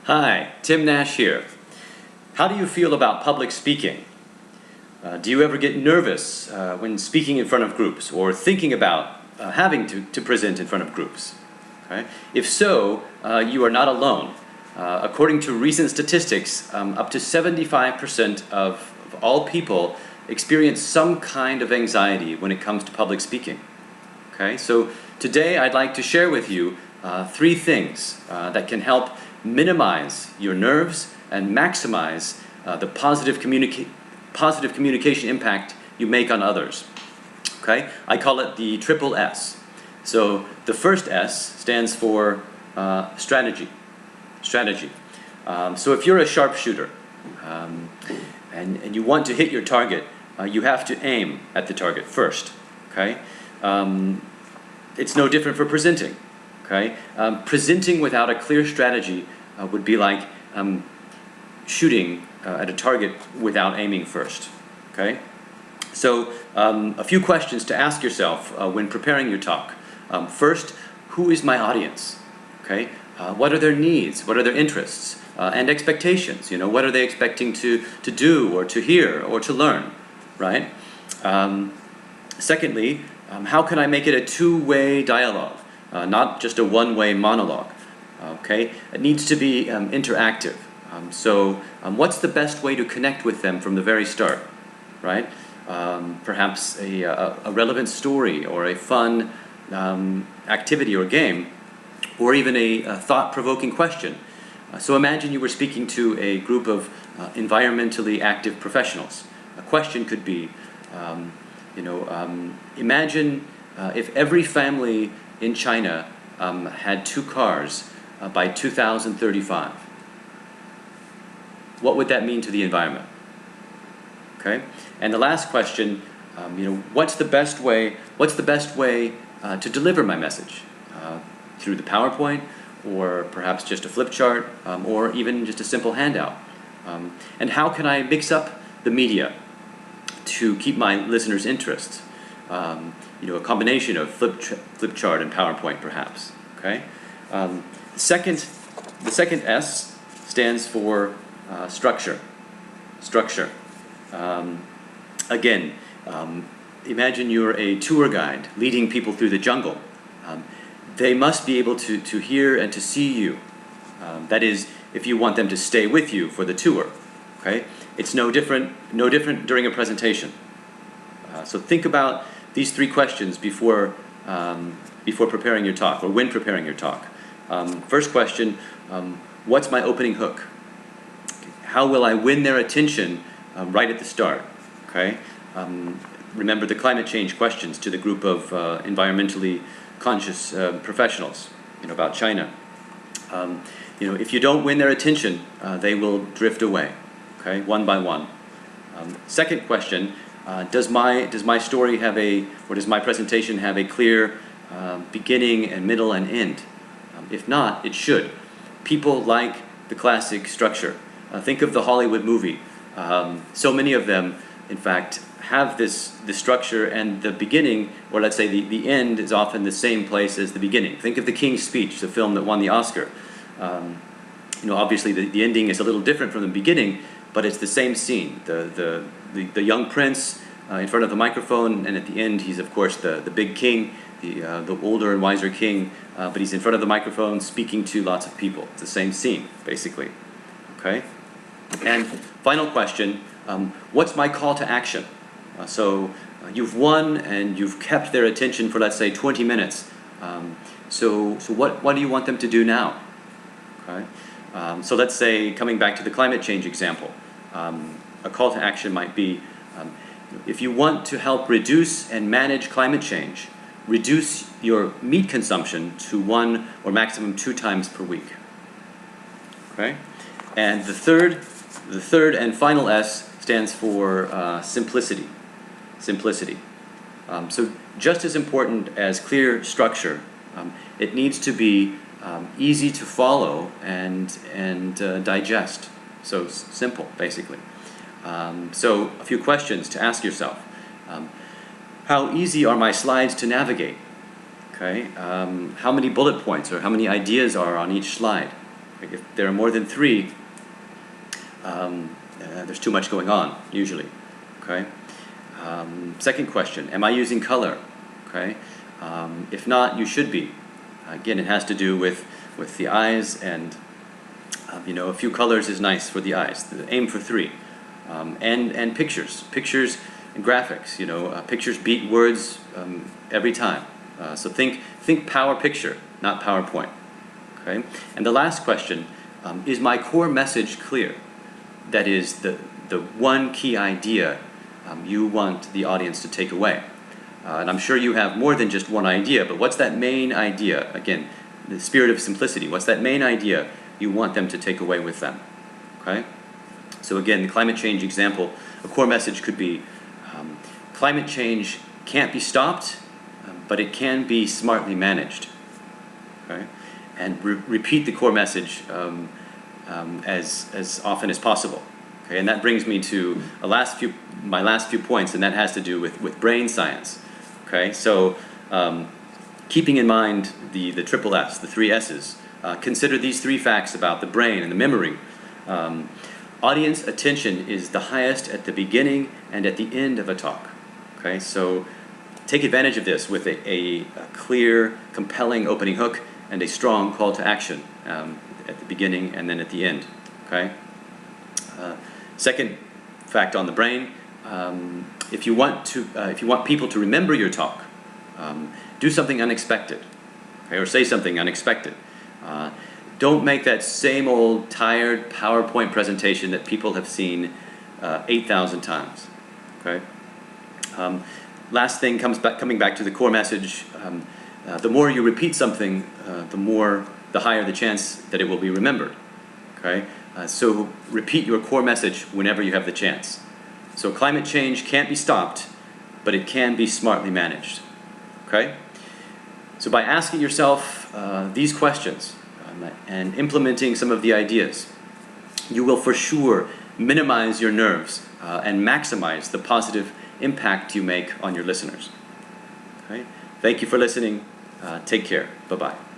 Hi, Tim Nash here. How do you feel about public speaking? Do you ever get nervous when speaking in front of groups or thinking about having to present in front of groups? Okay? If so, you are not alone. According to recent statistics, up to 75% of all people experience some kind of anxiety when it comes to public speaking. Okay? So today I'd like to share with you three things that can help minimize your nerves and maximize the positive communication impact you make on others. Okay? I call it the triple S. So the first S stands for strategy. Strategy. So if you're a sharpshooter and you want to hit your target, you have to aim at the target first. Okay? It's no different for presenting. Okay? Presenting without a clear strategy would be like shooting at a target without aiming first. Okay? So a few questions to ask yourself when preparing your talk. First, who is my audience? Okay? What are their needs? What are their interests and expectations? You know, what are they expecting to do or to hear or to learn? Right? Secondly, how can I make it a two-way dialogue? Not just a one-way monologue. Okay, it needs to be interactive. So, what's the best way to connect with them from the very start, right? Perhaps a relevant story or a fun activity or game, or even a thought-provoking question. So imagine you were speaking to a group of environmentally active professionals. A question could be, imagine if every family in China had 2 cars by 2035. What would that mean to the environment? Okay, and the last question, what's the best way to deliver my message? Through the PowerPoint, or perhaps just a flip chart, or even just a simple handout? And how can I mix up the media to keep my listeners' interest? A combination of flip chart and PowerPoint, perhaps. Okay. The second S stands for structure. Structure. Again, imagine you're a tour guide leading people through the jungle. They must be able to hear and to see you. That is, if you want them to stay with you for the tour. Okay. It's no different during a presentation. So think about these 3 questions before preparing your talk, or when preparing your talk. First question, what's my opening hook? How will I win their attention right at the start? Okay. Remember the climate change questions to the group of environmentally conscious professionals, about China. If you don't win their attention, they will drift away. Okay, one by one. Second question. Does my story have does my presentation have a clear beginning and middle and end? If not, it should. People like the classic structure. Think of the Hollywood movie. So many of them, in fact, have the structure, and the beginning, or let's say the end, is often the same place as the beginning. Think of The King's Speech, the film that won the Oscar. Obviously the ending is a little different from the beginning, but it's the same scene. The young prince in front of the microphone, and at the end he's of course the big king, the older and wiser king, but he's in front of the microphone speaking to lots of people. It's the same scene, basically. Okay? And final question, what's my call to action? So you've won and you've kept their attention for, let's say, 20 minutes. So what do you want them to do now? Okay? So let's say, coming back to the climate change example, a call to action might be, if you want to help reduce and manage climate change, reduce your meat consumption to 1 or maximum 2 times per week. Okay? And the third and final S stands for simplicity. Simplicity. So just as important as clear structure, it needs to be easy to follow and digest. So simple, basically. So a few questions to ask yourself. How easy are my slides to navigate? Okay. How many bullet points or how many ideas are on each slide? Like if there are more than 3, there's too much going on, usually. Okay. Second question, am I using color? Okay. If not, you should be. Again, it has to do with the eyes, and you know, a few colors is nice for the eyes. Aim for 3. And pictures and graphics. You know, pictures beat words every time. So think power picture, not PowerPoint. Okay. And the last question, is my core message clear? That is the one key idea you want the audience to take away. And I'm sure you have more than just one idea, but what's that main idea? Again, the spirit of simplicity. What's that main idea you want them to take away with them? Okay? So again, the climate change example, a core message could be, climate change can't be stopped, but it can be smartly managed. Okay? And repeat the core message as often as possible. Okay? And that brings me to my last few points, and that has to do with brain science. Okay? So keeping in mind the triple S, the 3 S's, consider these 3 facts about the brain and the memory. Audience attention is the highest at the beginning and at the end of a talk. Okay, so take advantage of this with a clear, compelling opening hook and a strong call to action at the beginning and then at the end. Okay. Second fact on the brain: if you want people to remember your talk, do something unexpected, okay, or say something unexpected. Don't make that same old tired PowerPoint presentation that people have seen 8,000 times. Okay. Last thing, coming back to the core message. The more you repeat something, the higher the chance that it will be remembered. Okay. So repeat your core message whenever you have the chance. So climate change can't be stopped, but it can be smartly managed. Okay. So by asking yourself these questions and implementing some of the ideas, you will for sure minimize your nerves and maximize the positive impact you make on your listeners. Okay? Thank you for listening. Take care. Bye-bye.